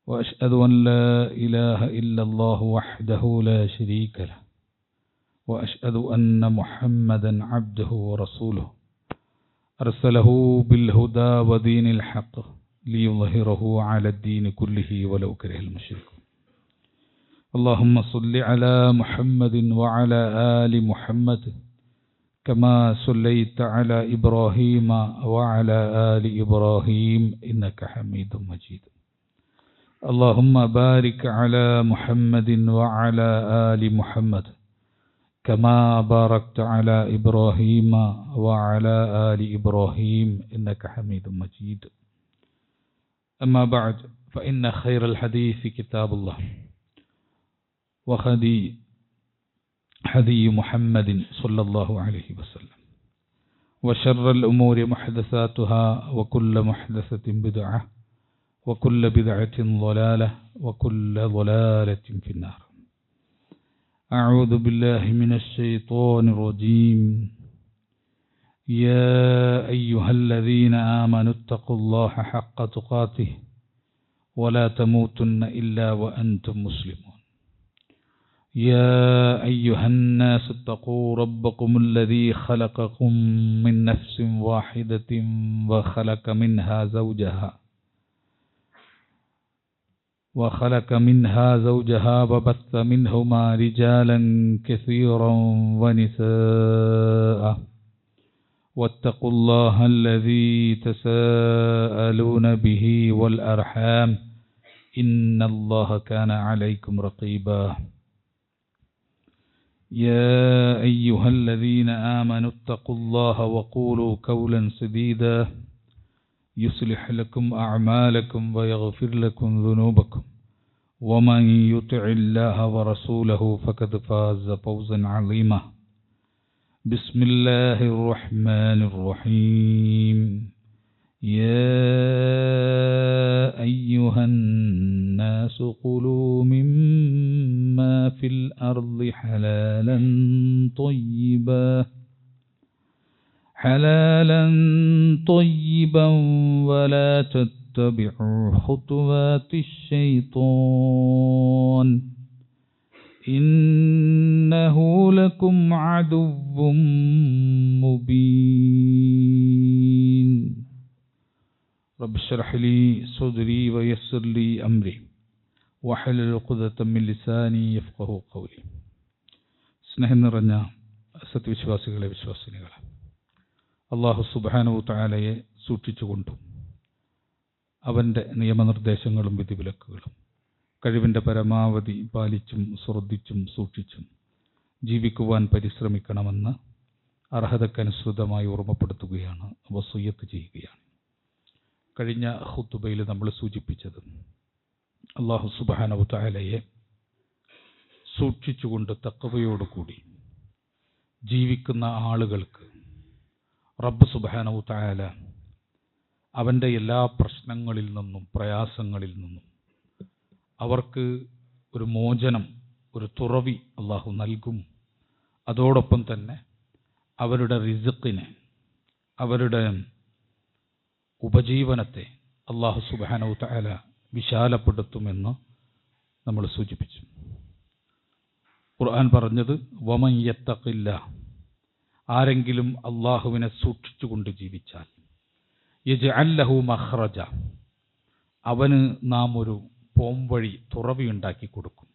وأشهد أن لا إله إلا الله وحده لا شريك له وأشهد أن محمدا عبده ورسوله أرسله بالهدى ودين الحق ليظهره على الدين كله ولو كره المشركون اللهم صل على محمد وعلى آل محمد كما صليت على إبراهيم وعلى آل إبراهيم إنك حميد مجيد اللهم بارك على محمد وعلى آل محمد كما باركت على إبراهيم وعلى آل إبراهيم إنك حميد مجيد أما بعد فإن خير الحديث كتاب الله وهدي محمد صلى الله عليه وسلم وشر الأمور محدثاتها وكل محدثة بدعة وكل بدعة ضلالة وكل ضلالة في النار أعوذ بالله من الشيطان الرجيم يا أيها الذين آمنوا اتقوا الله حق تقاته ولا تموتن إلا وأنتم مسلمون يا أيها الناس اتقوا ربكم الذي خلقكم من نفس واحدة وخلق منها زوجها وبث منهما رجالا كثيرا ونساء واتقوا الله الذي تساءلون به والأرحام إن الله كان عليكم رقيبا يا أيها الذين آمنوا اتقوا الله وقولوا قولا سديدا يصلح لكم أعمالكم ويغفر لكم ذنوبكم ومن يطع الله ورسوله فقد فاز فوزا عظيما بسم الله الرحمن الرحيم يا أيها الناس كلوا مما في الأرض حلالا طيبا ولا تتبعوا خطوات الشيطان إنه لكم عدو مبين رب اشرح لي صدري ويسر لي أمري واحلل عقدة من لساني يفقهوا قولي സ്നേഹം നിറഞ്ഞ സത്യവിശ്വാസികളെ വിശ്വാസിനികളെ അല്ലാഹു സുബ്ഹാനഹു തആലയെ സൂക്ഷിച്ചുകൊണ്ടും അവൻ്റെ നിയമനിർദ്ദേശങ്ങളും വിധിവിലക്കുകളും കഴിവിൻ്റെ പരമാവധി പാലിച്ചും ശ്രദ്ധിച്ചും സൂക്ഷിച്ചും ജീവിക്കുവാൻ പരിശ്രമിക്കണമെന്ന് അർഹതക്കനുസൃതമായി ഓർമ്മപ്പെടുത്തുകയാണ്, വസിയ്യത്ത് ചെയ്യുകയാണ്. കഴിഞ്ഞ ഖുതുബയിൽ നമ്മൾ സൂചിപ്പിച്ചത് അല്ലാഹു സുബ്ഹാനഹു തആലയെ സൂക്ഷിച്ചുകൊണ്ട് തഖ്വയോടുകൂടി ജീവിക്കുന്ന ആളുകൾക്ക് റബ്ബ് സുബ്ഹാനഹു തആല അവൻ്റെ എല്ലാ പ്രശ്നങ്ങളിൽ നിന്നും പ്രയാസങ്ങളിൽ നിന്നും അവർക്ക് ഒരു മോചനം, ഒരു തുറവി അല്ലാഹു നൽകും. അതോടൊപ്പം തന്നെ അവരുടെ റിസ്ഖിനെ, അവരുടെ ഉപജീവനത്തെ അല്ലാഹു സുബ്ഹാനഹു തആല വിശാലപ്പെടുത്തുമെന്ന് നമ്മൾ സൂചിപ്പിച്ചു. ഖുർആൻ പറഞ്ഞത് വമൻ യത്തഖില്ലാഹ്, ആരെങ്കിലും അല്ലാഹുവിനെ സൂക്ഷിച്ചുകൊണ്ട് ജീവിച്ചാൽ യജ്അൽ ലഹു മഖ്റജ, അവന് നാം ഒരു പോംവഴി, തുറവി ഉണ്ടാക്കി കൊടുക്കും.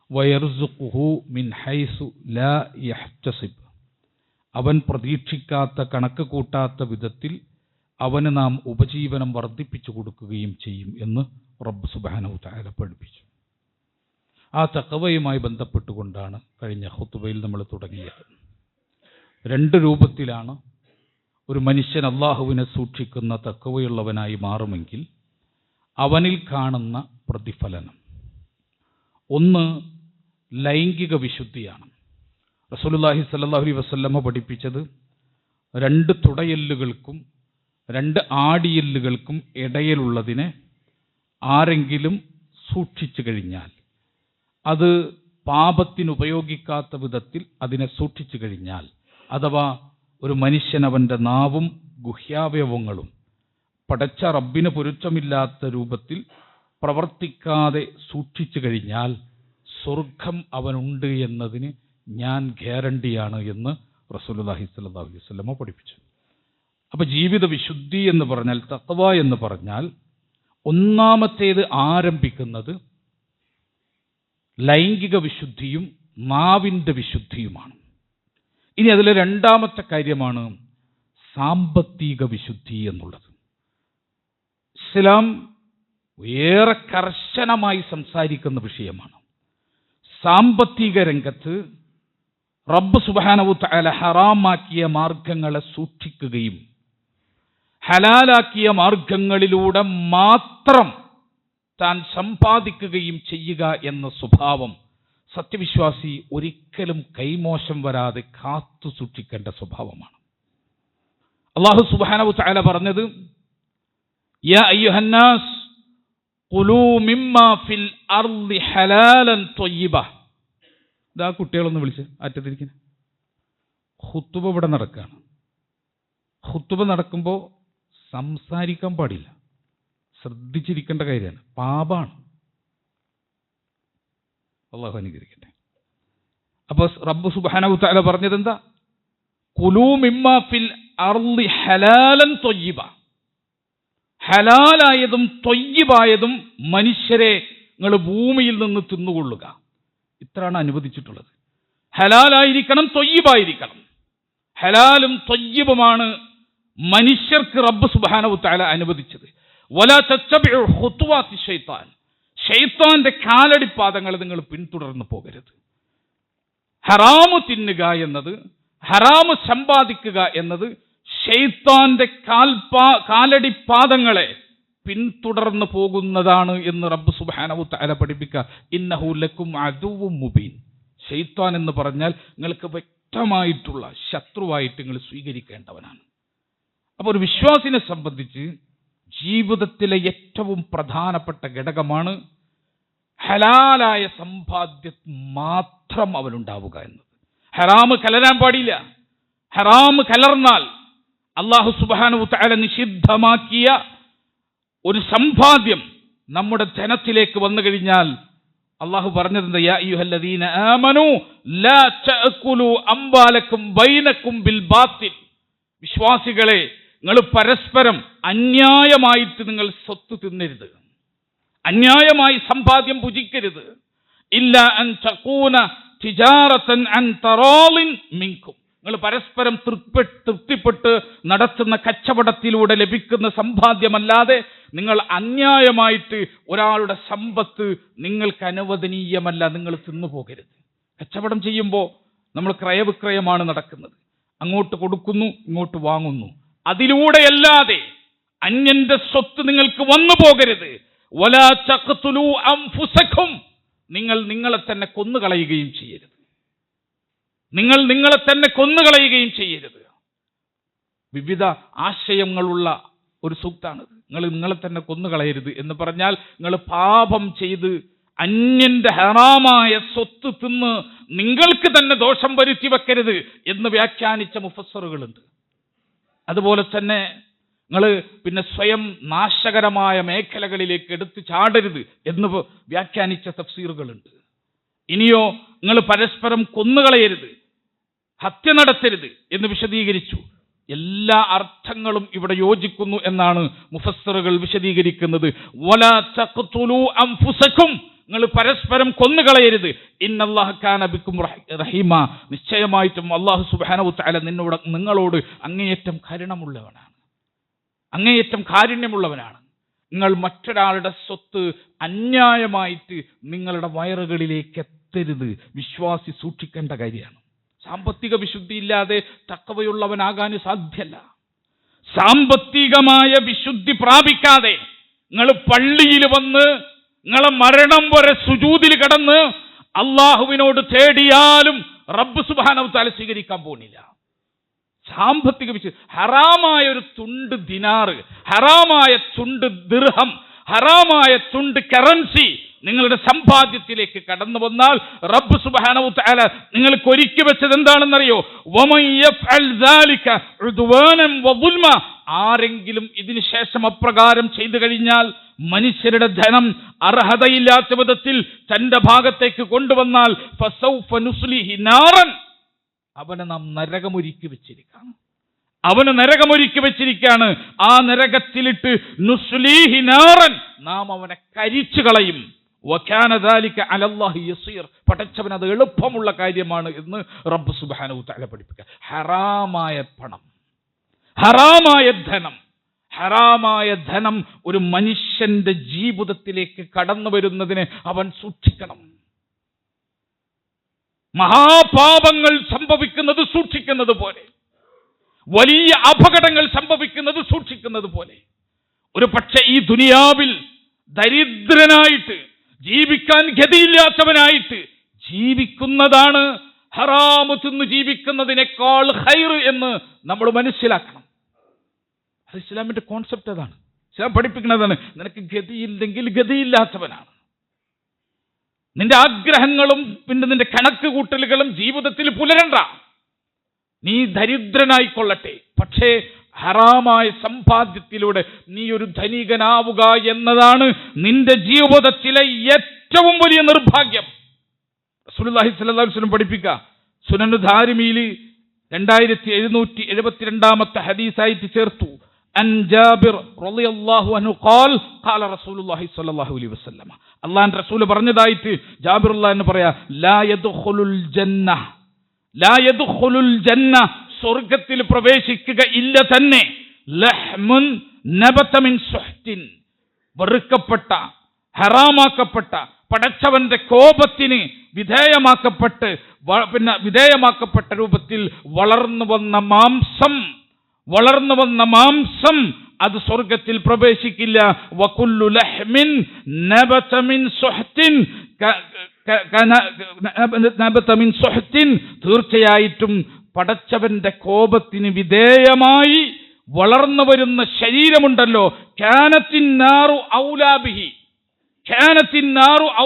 വയർസുഖുഹു മിൻ ഹൈസു ലാ യഹ്തസിബ്, അവൻ പ്രതീക്ഷിക്കാത്ത, കണക്ക് കൂട്ടാത്ത വിധത്തിൽ അവന് നാം ഉപജീവനം വർദ്ധിപ്പിച്ചു കൊടുക്കുകയും ചെയ്യും എന്ന് റബ്ബ് സുബ്ഹാനഹു തആല പഠിപ്പിച്ചു. ആ തഖ്വയുമായി ബന്ധപ്പെട്ടുകൊണ്ടാണ് കഴിഞ്ഞ ഖുതുബയിൽ നമ്മൾ തുടങ്ങിയത്. രണ്ട് രൂപത്തിലാണ് ഒരു മനുഷ്യൻ അല്ലാഹുവിനെ സൂക്ഷിക്കുന്ന തഖ്വയുള്ളവനായി മാറുമെങ്കിൽ അവനിൽ കാണുന്ന പ്രതിഫലനം. ഒന്ന് ലൈംഗിക വിശുദ്ധിയാണ്. റസൂലുള്ളാഹി സ്വല്ലല്ലാഹു അലൈഹി വസല്ലമ പഠിപ്പിച്ചത് രണ്ട് തുടയെല്ലുകൾക്കും രണ്ട് ആടിയെല്ലുകൾക്കും ഇടയിലുള്ളതിനെ ആരെങ്കിലും സൂക്ഷിച്ചു കഴിഞ്ഞാൽ, അത് പാപത്തിനുപയോഗിക്കാത്ത വിധത്തിൽ അതിനെ സൂക്ഷിച്ചു കഴിഞ്ഞാൽ, അഥവാ ഒരു മനുഷ്യൻ അവൻ്റെ നാവും ഗുഹ്യാവയവങ്ങളും പടച്ച റബ്ബിന് പൊരുത്തമില്ലാത്ത രൂപത്തിൽ പ്രവർത്തിക്കാതെ സൂക്ഷിച്ചു കഴിഞ്ഞാൽ സ്വർഗം അവനുണ്ട് എന്നതിന് ഞാൻ ഗ്യാരണ്ടിയാണ് എന്ന് റസൂലുള്ളാഹി സ്വല്ലല്ലാഹു അലൈഹി വസല്ലം പഠിപ്പിച്ചു. അപ്പോൾ ജീവിത വിശുദ്ധി എന്ന് പറഞ്ഞാൽ, തഖ്വ എന്ന് പറഞ്ഞാൽ, ഒന്നാമത്തേത് ആരംഭിക്കുന്നത് ലൈംഗിക വിശുദ്ധിയും നാവിൻ്റെ വിശുദ്ധിയുമാണ്. ഇനി അതിൽ രണ്ടാമത്തെ കാര്യമാണ് സാമ്പത്തിക വിശുദ്ധി എന്നുള്ളത്. ഇസ്ലാം ഏറെ കർശനമായി സംസാരിക്കുന്ന വിഷയമാണ്. സാമ്പത്തിക രംഗത്ത് റബ്ബ് സുബ്ഹാനഹു തആല ഹറാമാക്കിയ മാർഗങ്ങളെ സൂക്ഷിക്കുകയും ഹലാലാക്കിയ മാർഗങ്ങളിലൂടെ മാത്രം താൻ സമ്പാദിക്കുകയും ചെയ്യുക എന്ന സ്വഭാവം സത്യവിശ്വാസി ഒരിക്കലും കൈമോശം വരാതെ കാത്തു സൂക്ഷിക്കേണ്ട സ്വഭാവമാണ്. അല്ലാഹു സുബ്ഹാനഹു തആല പറഞ്ഞത്, യാ അയ്യുഹന്നാസ് ഖുലൂ മിമ്മാ ഫിൽ അർളി ഹലാലൻ ത്വയ്യിബ. ഇതാ കുട്ടികളൊന്ന് വിളിച്ച് അറ്റത്തിരിക്കുന്നു. ഖുതുബ ഇവിടെ നടക്കുകയാണ്. ഖുതുബ നടക്കുമ്പോൾ സംസാരിക്കാൻ പാടില്ല, ശ്രദ്ധിച്ചിരിക്കേണ്ട കാര്യമാണ്, പാപാണ്. അല്ലാഹു അനുഗ്രഹിക്കട്ടെ. അപ്പോൾ റബ്ബ് സുബ്ഹാനഹു തആല പറഞ്ഞത് എന്താ? ഖുലൂ മിമ്മാ ഫിൽ അർളി ഹലാലൻ ത്വയ്യിബ. ഹലാലായതും ത്വയ്യിബായതും മനുഷ്യരെ നിങ്ങൾ ഭൂമിയിൽ നിന്ന് തിന്നുകൊള്ളുക. ഇത്രയാണ് അനുവദിച്ചിട്ടുള്ളത്. ഹലാലായിരിക്കണം, ത്വയ്യിബായിരിക്കണം. ഹലാലും ത്വയ്യിബുമാണ് മനുഷ്യർക്ക് റബ്ബ് സുബ്ഹാനഹു തആല അനുവദിച്ചത്. വലാ തത്തബിഉ ഖുതുവാതി ശൈത്താൻ. ശൈത്താന്റെ കാലടിപ്പാദങ്ങൾ നിങ്ങൾ പിന്തുടർന്നു പോകരുത്. ഹറാമ് തിന്നുക എന്നത്, ഹറാമ് സമ്പാദിക്കുക എന്നത് ശൈത്താന്റെ കാലടിപ്പാദങ്ങളെ പിന്തുടർന്നു പോകുന്നതാണ് എന്ന് റബ്ബ് സുബ്ഹാനഹു തആല പഠിപ്പിക്കുക. ഇന്നഹു ലക്കും അദുവ്വും മുബീൻ. ശൈത്താൻ എന്ന് പറഞ്ഞാൽ നിങ്ങൾക്ക് വ്യക്തമായിട്ടുള്ള ശത്രുവായിട്ട് നിങ്ങൾ സ്വീകരിക്കേണ്ടവനാണ്. അപ്പോൾ ഒരു വിശ്വാസിനെ സംബന്ധിച്ച് ജീവിതത്തിലെ ഏറ്റവും പ്രധാനപ്പെട്ട ഘടകമാണ് ഹലാലായ സമ്പാദ്യം മാത്രം അവനുണ്ടാവുക എന്നത്. ഹറാമ് കലരാൻ പാടില്ല. ഹറാമ് കലർന്നാൽ അല്ലാഹു സുബ്ഹാനഹു തആല നിഷിദ്ധമാക്കിയ ഒരു സമ്പാദ്യം നമ്മുടെ ധനത്തിലേക്ക് വന്നു കഴിഞ്ഞാൽ അല്ലാഹു പറഞ്ഞത്, യാ അയ്യുഹല്ലദീന ആമനൂ ലാ തഅകുലു അംവാലക്കും ബൈനക്കും ബിൽ ബാത്തിൽ. വിശ്വാസികളെ, നിങ്ങൾ പരസ്പരം അന്യായമായിട്ട് നിങ്ങൾ സ്വത്ത് തിന്നരുത്, അന്യായമായി സമ്പാദ്യം ഭുജിക്കരുത്. ഇല്ല അൻ തകൂന തിജാറതൻ അൻ തറാളിൻ മിൻകും. നിങ്ങൾ പരസ്പരം തൃപ്തിപ്പെട്ട് നടത്തുന്ന കച്ചവടത്തിലൂടെ ലഭിക്കുന്ന സമ്പാദ്യമല്ലാതെ നിങ്ങൾ അന്യായമായിട്ട് ഒരാളുടെ സമ്പത്ത് നിങ്ങൾക്ക് അനുവദനീയമല്ല, നിങ്ങൾ തിന്നുപോകരുത്. കച്ചവടം ചെയ്യുമ്പോൾ നമ്മൾ ക്രയവിക്രയമാണ് നടക്കുന്നത്. അങ്ങോട്ട് കൊടുക്കുന്നു, ഇങ്ങോട്ട് വാങ്ങുന്നു. അതിലൂടെയല്ലാതെ അന്യന്റെ സ്വത്ത് നിങ്ങൾക്ക് വന്നു പോകരുത്. വലാ തഖ്തുലൂ അൻഫുസകും. നിങ്ങൾ നിങ്ങളെ തന്നെ കൊന്നുകളയുകയും ചെയ്യരുത്. നിങ്ങൾ നിങ്ങളെ തന്നെ കൊന്നുകളയുകയും ചെയ്യരുത്. വിവിധ ആശയങ്ങളുള്ള ഒരു സൂക്താണിത്. നിങ്ങൾ നിങ്ങളെ തന്നെ കൊന്നുകളയരുത് എന്ന് പറഞ്ഞാൽ നിങ്ങൾ പാപം ചെയ്ത് അന്യന്റെ ഹറാമായ സ്വത്ത് തിന്ന് നിങ്ങൾക്ക് തന്നെ ദോഷം വരുത്തി വെക്കരുത് എന്ന് വ്യാഖ്യാനിച്ച മുഫസ്സറുകളുണ്ട്. അതുപോലെ തന്നെ നിങ്ങൾ പിന്നെ സ്വയം നാശകരമായ മേഖലകളിലേക്ക് എടുത്തു ചാടരുത് എന്ന് വ്യാഖ്യാനിച്ച തഫ്സീറുകളുണ്ട്. ഇനിയോ നിങ്ങൾ പരസ്പരം കൊന്നുകളയരുത്, ഹത്യ നടത്തരുത് എന്ന് വിശദീകരിച്ചു. എല്ലാ അർത്ഥങ്ങളും ഇവിടെ യോജിക്കുന്നു എന്നാണ് മുഫസ്സറുകൾ വിശദീകരിക്കുന്നത്. വലാ തഖ്തുലൂ അൻഫുസകും. നിങ്ങൾ പരസ്പരം കൊന്നുകളയരുത്. ഇന്നല്ലാഹ കാന ബിക്കും റഹീമ. നിശ്ചയമായിട്ടും അല്ലാഹു സുബ്ഹാനഹു തആല നിങ്ങളോട് അങ്ങേയറ്റം കരുണമുള്ളവനാണ്, അങ്ങേയറ്റം കാരുണ്യമുള്ളവനാണ്. നിങ്ങൾ മറ്റൊരാളുടെ സ്വത്ത് അന്യായമായിട്ട് നിങ്ങളുടെ വയറുകളിലേക്ക് എത്തരുത്. വിശ്വാസി സൂക്ഷിക്കേണ്ട കാര്യമാണ്. സാമ്പത്തിക വിശുദ്ധി ഇല്ലാതെ തഖ്വയുള്ളവനാകാൻ സാധ്യമല്ല. സാമ്പത്തികമായ വിശുദ്ധി പ്രാപിക്കാതെ നിങ്ങൾ പള്ളിയിൽ വന്ന് നിങ്ങളെ മരണം വരെ സുജൂദിൽ കിടന്ന് അള്ളാഹുവിനോട് തേടിയാലും റബ്ബ് സുബ്ഹാനഹു തആല സ്വീകരിക്കാൻ പോകുന്നില്ല. സാമ്പത്തിക വിശുദ്ധി, ഹറാമായ ഒരു തുണ്ട് ദിനാറ്, ഹറാമായ തുണ്ട് ദിർഹം, ഹറാമായ തുണ്ട് കറൻസി നിങ്ങളുടെ സമ്പാദ്യത്തിലേക്ക് കടന്നു വന്നാൽ റബ്ബ് സുബ്ഹാനഹു വ തആല നിങ്ങൾക്ക് ഒരുക്കി വെച്ചത് എന്താണെന്നറിയോ? വമൻ യഫ്അൽ ദാലിക ഉദ്വാനൻ വദുൽമ, ആരെങ്കിലും ഇതിനു ശേഷം അപ്രകാരം ചെയ്തു കഴിഞ്ഞാൽ, മനുഷ്യരുടെ ധനം അർഹതയില്ലാത്ത വിധത്തിൽ തന്റെ ഭാഗത്തേക്ക് കൊണ്ടുവന്നാൽ, ഫസൗഫ നുസ്ലിഹി നാറൻ, അവനെ നാം നരകമൊരുക്കി വെച്ചിരിക്കുകയാണ്. അവന് നരകമൊരുക്കി വെച്ചിരിക്കുകയാണ്. ആ നരകത്തിലിട്ട് നുസ്ലീഹി നാറൻ, നാം അവനെ കരിച്ചു കളയും. വകാന ദാലിക അലല്ലാഹി യസീർ, പടച്ചവൻ അത് എളുപ്പമുള്ള കാര്യമാണ് എന്ന് റബ്ബ് സുബ്ഹാനഹു വ തആല പഠിപ്പിക്കുക. ഹറാമായ പണം, ഹറാമായ ധനം, ഹറാമായ ധനം ഒരു മനുഷ്യന്റെ ജീവിതത്തിലേക്ക് കടന്നു വരുന്നതിന് അവൻ സൂക്ഷിക്കണം. മഹാപാപങ്ങൾ സംഭവിക്കുന്നത് സൂക്ഷിക്കുന്നത് പോലെ, വലിയ അപകടങ്ങൾ സംഭവിക്കുന്നത് സൂക്ഷിക്കുന്നത് പോലെ, ഒരു പക്ഷെ ഈ ദുനിയാവിൽ ദരിദ്രനായിട്ട് ജീവിക്കാൻ ഗതിയില്ലാത്തവനായിട്ട് ജീവിക്കുന്നതാണ് ഹറാമ് തിന്ന് ജീവിക്കുന്നതിനേക്കാൾ ഖൈർ എന്ന് നമ്മൾ മനസ്സിലാക്കണം. അത് ഇസ്ലാമിന്റെ കോൺസെപ്റ്റ് അതാണ്. ഇസ്ലാം പഠിപ്പിക്കുന്നതാണ്, നിനക്ക് ഗതിയില്ലെങ്കിൽ ഗതിയില്ലാത്തവനാണ്. നിന്റെ ആഗ്രഹങ്ങളും പിന്നെ നിന്റെ കണക്ക് കൂട്ടലുകളും ജീവിതത്തിൽ പുലരണ്ട. നീ ദരിദ്രനായിക്കൊള്ളട്ടെ, പക്ഷേ ഹറാമായ സമ്പാദ്യത്തിലൂടെ നീ ഒരു ധനികനാവുക എന്നതാണ് നിന്റെ ജീവിതത്തിലെ ഏറ്റവും വലിയ നിർഭാഗ്യം. റസൂലുള്ളാഹി സ്വല്ലല്ലാഹു അലൈഹി വസല്ലം പഠിപ്പിക്കുക, സുനനു ദാരിമിയിൽ 2772 ഹദീസായിട്ട് ചേർത്തു. അൻ ജാബിർ റളിയല്ലാഹു അൻഹു ഖാൽ ഖാല റസൂലുള്ളാഹി സ്വല്ലല്ലാഹു അലൈഹി വസല്ലം, അല്ലാഹുവിന്റെ റസൂൽ പറഞ്ഞതായിട്ട് ജാബിറുല്ലാഹ് എന്ന് പറയാ, ലാ യദ്ഖുലുൽ ജന്ന, ലാ യദ്ഖുലുൽ ജന്ന, സ്വർഗ്ഗത്തിൽ പ്രവേശിക്കുക ഇല്ല തന്നെ, ലഹ്മുൻ നബത മിൻ സുഹ്തിൻ, വെറുക്കപ്പെട്ട ഹറാമാക്കപ്പെട്ട പടച്ചവന്റെ കോപത്തിന് വിധേയമാക്കപ്പെട്ട രൂപത്തിൽ വളർന്നു വന്ന മാംസം അത് സ്വർഗത്തിൽ പ്രവേശിക്കില്ല. വകുല്ലു ലഹ്മിൻ നബത മിൻ സുഹ്തിൻ, തീർച്ചയായിട്ടും പടച്ചവന്റെ കോപത്തിന് വിധേയമായി വളർന്നു വരുന്ന ശരീരമുണ്ടല്ലോ, കാനത്തിന്നാറു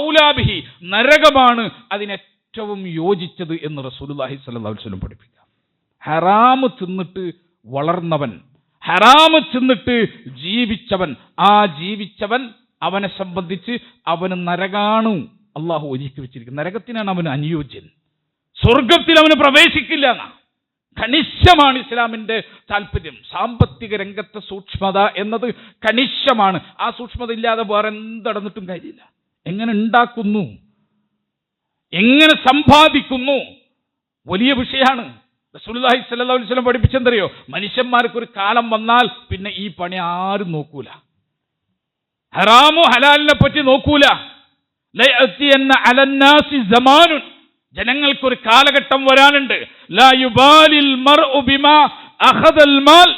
ഔലാബിഹി, നരകമാണ് അതിനേറ്റവും യോജിച്ചത് എന്ന് റസൂലുള്ളാഹി സ്വല്ലല്ലാഹു അലൈഹി വസല്ലം പഠിപ്പിക്കുക. ഹറാമ് തിന്നിട്ട് വളർന്നവൻ, ഹറാമ് തിന്നിട്ട് ജീവിച്ചവൻ, ആ ജീവിച്ചവൻ അവനെ സംബന്ധിച്ച് അവന് നരകാണ് അള്ളാഹു ഒരുക്കി വെച്ചിരിക്കുന്നത്. നരകത്തിനാണ് അവന് അനുയോജ്യൻ, സ്വർഗത്തിൽ അവന് പ്രവേശിക്കില്ല എന്നാ. കണിശമാണ് ഇസ്ലാമിന്റെ താല്പര്യം. സാമ്പത്തിക രംഗത്തെ സൂക്ഷ്മത എന്നത് കണിശമാണ്. ആ സൂക്ഷ്മത ഇല്ലാതെ വേറെ എന്തടന്നിട്ടും കാര്യമില്ല. എങ്ങനെ ഉണ്ടാക്കുന്നു, എങ്ങനെ സമ്പാദിക്കുന്നു, വലിയ വിഷയമാണ്. റസൂലുള്ളാഹി സ്വല്ലല്ലാഹു അലൈഹി വസല്ലം പഠിപ്പിച്ചെന്തറിയോ? മനുഷ്യന്മാർക്ക് ഒരു കാലം വന്നാൽ പിന്നെ ഈ പണി ആരും നോക്കൂല, ഹറാമോ ഹലാലിനെ പറ്റി നോക്കൂല. ലയഅതിയന്ന അലന്നാസി സമാനുൻ, ജനങ്ങൾക്കൊരു കാലഘട്ടം വരാനുണ്ട്. ലാ യുബാലിൽ മർഉ ബിമാ അഖദൽ മാൽ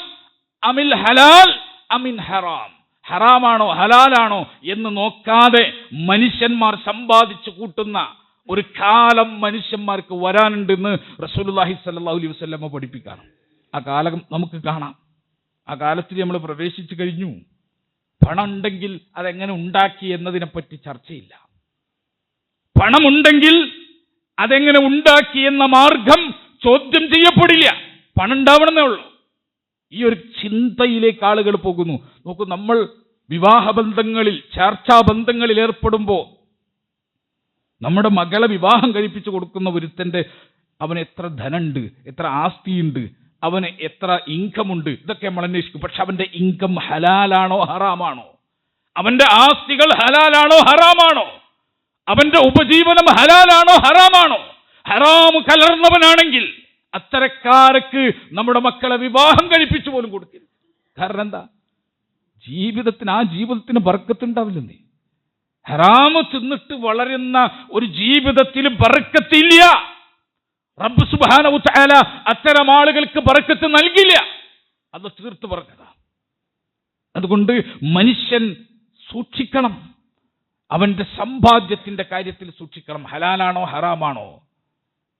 അമിൽ ഹലാൽ അമിൻ ഹറാം, ഹറാമാണോ ഹലാലാണോ എന്ന് നോക്കാതെ മനുഷ്യന്മാർ സമ്പാദിച്ചു കൂട്ടുന്ന ഒരു കാലം മനുഷ്യന്മാർക്ക് വരാനുണ്ടെന്ന് റസൂലുള്ളാഹി സ്വല്ലല്ലാഹു അലൈഹി വസല്ലം പഠിപ്പിക്കുകയാണ്. ആ കാലം നമുക്ക് കാണാം. ആ കാലത്തിൽ നമ്മൾ പ്രവേശിച്ചു കഴിഞ്ഞു. പണം ഉണ്ടെങ്കിൽ അതെങ്ങനെ ഉണ്ടാക്കി എന്നതിനെപ്പറ്റി ചർച്ചയില്ല. പണമുണ്ടെങ്കിൽ അതെങ്ങനെ ഉണ്ടാക്കി എന്ന മാർഗം ചോദ്യം ചെയ്യപ്പെടില്ല. പണം ഉണ്ടാവണമെന്നേ ഉള്ളൂ. ഈ ഒരു ചിന്തയിലേക്ക് ആളുകൾ പോകുന്നു. നോക്കൂ, നമ്മൾ വിവാഹബന്ധങ്ങളിൽ, ചർച്ചാബന്ധങ്ങളിൽ ഏർപ്പെടുമ്പോൾ നമ്മുടെ മകളെ വിവാഹം കഴിപ്പിച്ചു കൊടുക്കുന്ന ഒരുത്തൻ്റെ അവന് എത്ര ധനമുണ്ട്, എത്ര ആസ്തിയുണ്ട്, അവന് എത്ര ഇൻകമുണ്ട്, ഇതൊക്കെ നമ്മൾ അന്വേഷിക്കും. പക്ഷെ അവന്റെ ഇൻകം ഹലാലാണോ ഹറാമാണോ, അവന്റെ ആസ്തികൾ ഹലാലാണോ ഹറാമാണോ, അവന്റെ ഉപജീവനം ഹലാലാണോ ഹറാമാണോ? ഹറാമ് കലർന്നവനാണെങ്കിൽ അത്തരക്കാർക്ക് നമ്മുടെ മക്കളെ വിവാഹം കഴിപ്പിച്ചു പോലും കൊടുക്കരുത്. കാരണം എന്താ? ആ ജീവിതത്തിന് ബർക്കത്തുണ്ടാവില്ലെന്നേ. ഹറാമ് തിന്നിട്ട് വളരുന്ന ഒരു ജീവിതത്തിൽ ബർക്കത്തില്ല. റബ്ബ് സുബ്ഹാനഹു വ തആല അത്തരം ആളുകൾക്ക് ബർക്കത്ത് നൽകില്ല. അത് തീർത്ത് പറഞ്ഞതാ. അതുകൊണ്ട് മനുഷ്യൻ സൂക്ഷിക്കണം. അവന്റെ സമ്പാദ്യത്തിന്റെ കാര്യത്തിൽ സൂക്ഷിക്കണം. ഹലാലാണോ ഹറാമാണോ,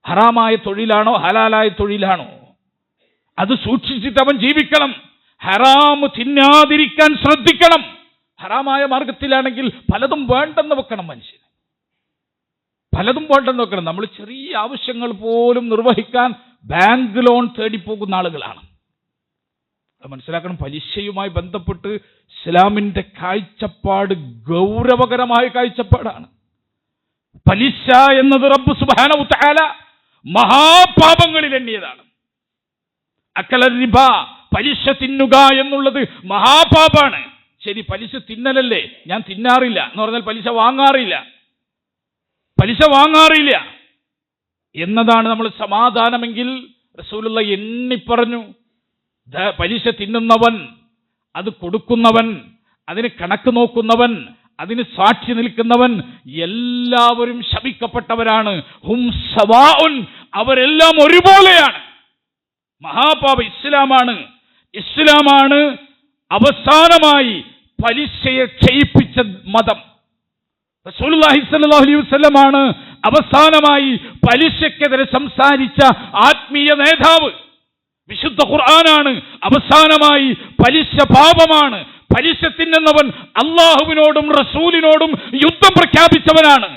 ഹറാമായ തൊഴിലാണോ ഹലാലായ തൊഴിലാണോ, അത് സൂക്ഷിച്ചിട്ട് അവൻ ജീവിക്കണം. ഹറാമ് തിന്നാതിരിക്കാൻ ശ്രദ്ധിക്കണം. ഹറാമായ മാർഗത്തിലാണെങ്കിൽ പലതും വേണ്ടെന്ന് വെക്കണം മനുഷ്യന്, പലതും വേണ്ടെന്ന് വെക്കണം. നമ്മൾ ചെറിയ ആവശ്യങ്ങൾ പോലും നിർവഹിക്കാൻ ബാങ്ക് ലോൺ തേടിപ്പോകുന്ന ആളുകളാണ്. മനസ്സിലാക്കണം, പലിശയുമായി ബന്ധപ്പെട്ട് ഇസ്ലാമിന്റെ കാഴ്ചപ്പാട് ഗൗരവകരമായ കാഴ്ചപ്പാടാണ്. പലിശ എന്നത് റബ്ബ് സുബ്ഹാനഹു തആല മഹാപാപങ്ങളിൽ എണ്ണിയതാണ്. അക്കല റിബ, പലിശ തിന്നുക എന്നുള്ളത് മഹാപാപാണ്. ശരി, പലിശ തിന്നലല്ലേ, ഞാൻ തിന്നാറില്ല എന്ന് പറഞ്ഞാൽ പലിശ വാങ്ങാറില്ല എന്നതാണ് നമ്മൾ സമാധാനമെങ്കിൽ റസൂലുള്ളാഹി എണ്ണി പറഞ്ഞു. പലിശ തിന്നുന്നവൻ, അത് കൊടുക്കുന്നവൻ, അതിന് കണക്ക് നോക്കുന്നവൻ, അതിന് സാക്ഷി നിൽക്കുന്നവൻ എല്ലാവരും ശപിക്കപ്പെട്ടവരാണ്. ഹും സവാഉൻ, അവരെല്ലാം ഒരുപോലെയാണ്. മഹാപാപ ഇസ്ലാമാണ് അവസാനമായി പലിശയെ ക്ഷയിപ്പിച്ച മതം. റസൂലുള്ളാഹി സ്വല്ലല്ലാഹു അലൈഹി വസല്ലമാണ് അവസാനമായി പലിശക്കെതിരെ സംസാരിച്ച ആത്മീയ നേതാവ്. വിശുദ്ധ ഖുർആനാണ് അവസാനമായി പലിശ പാപമാണ്, പലിശ തിന്നുന്നവൻ അള്ളാഹുവിനോടും റസൂലിനോടും യുദ്ധം പ്രഖ്യാപിച്ചവനാണ്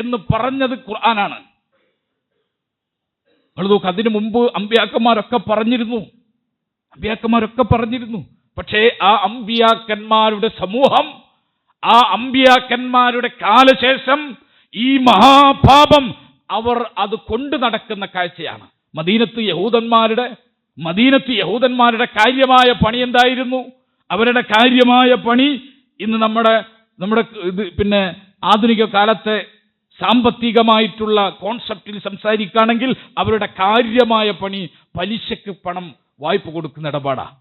എന്ന് പറഞ്ഞത് ഖുർആനാണ്. അതിനു മുമ്പ് അമ്പിയാക്കന്മാരൊക്കെ പറഞ്ഞിരുന്നു. പക്ഷേ ആ അമ്പിയാക്കന്മാരുടെ സമൂഹം, ആ അമ്പിയാക്കന്മാരുടെ കാലശേഷം ഈ മഹാപാപം അവർ അത് കൊണ്ടു നടക്കുന്ന കാഴ്ചയാണ്. മദീനത്ത് യഹൂദന്മാരുടെ കാര്യമായ പണി എന്തായിരുന്നു? അവരുടെ കാര്യമായ പണി ഇന്ന് നമ്മുടെ പിന്നെ ആധുനിക കാലത്തെ സാമ്പത്തികമായിട്ടുള്ള കോൺസെപ്റ്റിൽ സംസാരിക്കുകയാണെങ്കിൽ അവരുടെ കാര്യമായ പണി പലിശക്ക് പണം വായ്പ കൊടുക്കുന്ന ഇടപാടാണ്.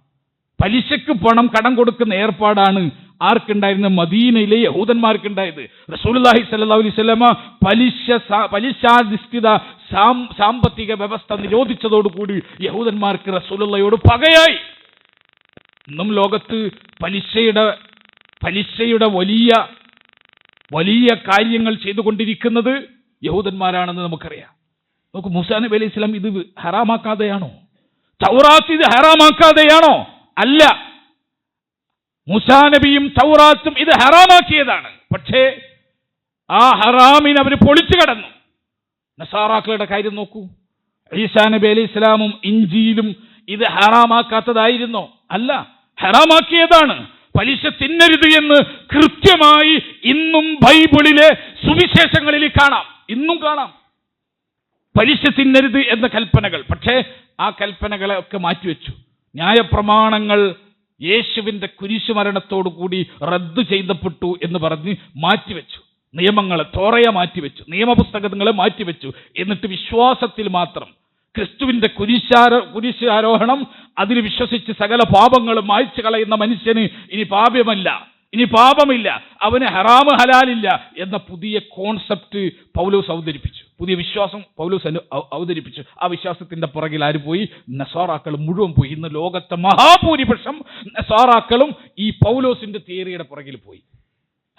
പലിശക്ക് പണം കടം കൊടുക്കുന്ന ഏർപ്പാടാണ് ആർക്കുണ്ടായിരുന്ന? മദീനയിലെ യഹൂദന്മാർക്കുണ്ടായത്. റസൂലുള്ളാഹി സ്വല്ലല്ലാഹു അലൈഹി വസല്ലമ പലിശാധിഷ്ഠിത സാമ്പത്തിക വ്യവസ്ഥ നിരോധിച്ചതോടുകൂടി യഹൂദന്മാർക്ക് റസൂലുള്ളാഹിയോട് പകയായി. ഇന്നും ലോകത്ത് പലിശയുടെ വലിയ കാര്യങ്ങൾ ചെയ്തുകൊണ്ടിരിക്കുന്നത് യഹൂദന്മാരാണെന്ന് നമുക്കറിയാം. നോക്കൂ, മൂസാ നബി അലൈഹി സ്വലാം ഇത് ഹറാമാക്കാതെയാണോ? തൗറാത്ത് ഇത് ഹറാമാക്കാതെയാണോ? അല്ല, മൂസാ നബിയും തൗറാത്തും ഇത് ഹറാമാക്കിയതാണ്. പക്ഷേ ആ ഹറാമിനെ അവർ പൊളിച്ചു കടന്നു. നസാറാക്കളുടെ കാര്യം നോക്കൂ, ഈസാ നബി അലൈഹി സ്വലാമും ഇഞ്ചീലും ഇത് ഹറാമാക്കാത്തതായിരുന്നോ? അല്ല, ഹറാമാക്കിയതാണ്. പലിശ തിന്നരുത് എന്ന് കൃത്യമായി ഇന്നും ബൈബിളിലെ സുവിശേഷങ്ങളിൽ ഇന്നും കാണാം പലിശ തിന്നരുത് എന്ന കൽപ്പനകൾ. പക്ഷേ ആ കൽപ്പനകളെ ഒക്കെ മാറ്റിവെച്ചു. ന്യായപ്രമാണങ്ങൾ യേശുവിന്റെ കുരിശുമരണത്തോടു കൂടി റദ്ദു ചെയ്യപ്പെട്ടു എന്ന് പറഞ്ഞ് മാറ്റിവെച്ചു. നിയമങ്ങളെ തോറയെ മാറ്റിവെച്ചു, നിയമപുസ്തകങ്ങളെ മാറ്റിവെച്ചു. എന്നിട്ട് വിശ്വാസത്തിൽ മാത്രം ക്രിസ്തുവിന്റെ കുരിശാരോഹണം, അതിൽ വിശ്വസിച്ച് സകല പാപങ്ങളും മായ്ച്ചു കളയുന്ന മനുഷ്യന് ഇനി പാപമില്ല, അവന് ഹറാമ് ഹലാലില്ല എന്ന പുതിയ കോൺസെപ്റ്റ് പൗലോസ് അവതരിപ്പിച്ചു. പുതിയ വിശ്വാസം പൗലോസ് അവതരിപ്പിച്ചു. ആ വിശ്വാസത്തിന്റെ പുറകിൽ ആര് പോയി? നസാറാക്കൾ മുഴുവൻ പോയി. ഇന്ന് ലോകത്തെ മഹാഭൂരിപക്ഷം നസാറാക്കളും ഈ പൗലോസിന്റെ തിയറിയുടെ പുറകിൽ പോയി.